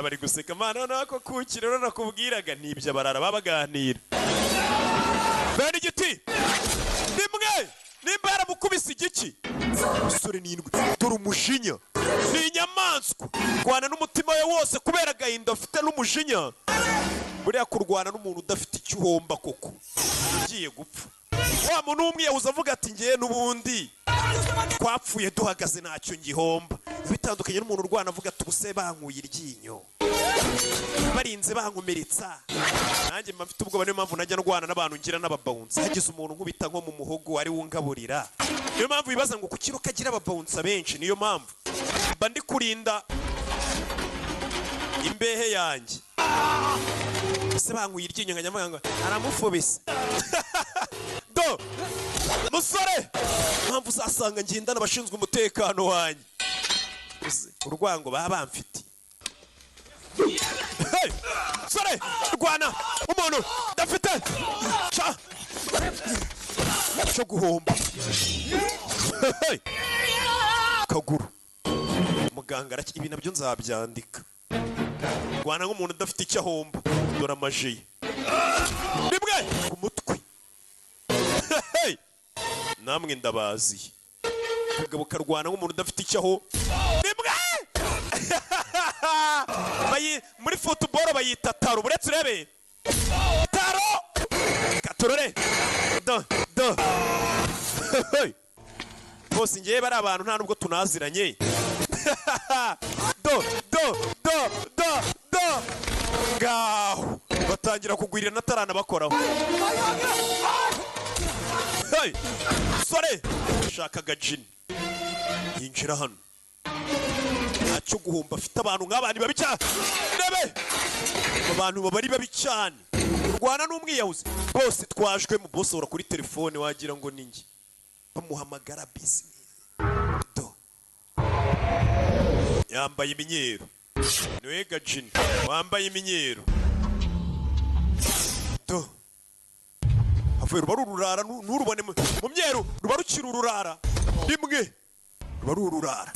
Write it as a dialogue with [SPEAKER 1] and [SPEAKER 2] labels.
[SPEAKER 1] bari guseka mana nako kukira rero nakubwiraga nibyo barara babaganira bene igiti nimwe nimba yaramukubise igiki umusore n'indwi dore umujinya ni inyamaswa kurwana n'umutima we wose kubera agahinda afite n'umujinya buriya kurwana n'umuntu udafite icyo uhomba koko ugiye gupfa wa muntu w'umwiyahuzi avuga ati ngiye n'ubundi twapfuye duhagaze ntacyo ngihomba bitandukanye n'umuntu urwana avuga ati ubuse bankuye iryinyo barinze bankomeretsa nanjye mba mfite ubwoba niyo mpamvu najya ndwana n'abantu ngira n'ababawunsa hagize umuntu nkubita nko mu muhogo ari wungaburira niyo mpamvu bibaza ngo kuki ukagira ababawunsa benshi niyo mpamvu mba ndi kurinda imbehe yanjye se bankuye iryinyo nkajya ngo aramufobese do musore mpamvu uzasanga ngenda n'abashinzwe umutekano wanjye urwango baba bamfite hey sore rwana umuntu dafite cyo guhomba hey kaguru muganga ibi nabyo nzabyandika rwana nk'umuntu udafite icyo ahomba dore amajiye rimwe ku mutwe hey namwe ndabaziye kagabo karwana nk'umuntu udafite icyo aho rimwe muri football bayita taro buretse urebe taro katorore do bose ngiye bari abantu nta nubwo tunaziranye do ngaho batangira kugwirira natarana bakoraho hey sore shakaga jini yinjira hano ntacyo guhomba afite abantu nk'abandi babi cyane rebe abantu bari babi cyane urwana n'umwiyahuzi bose twajwemo bose ura kuri telefone wagira ngo ninjye bamuhamagara business do yambaye iminyeru niwe gajini wambaye iminyeru do avuye ruba rurara nurubone mu myeru ruba rukira ururara rimwe ruba rurara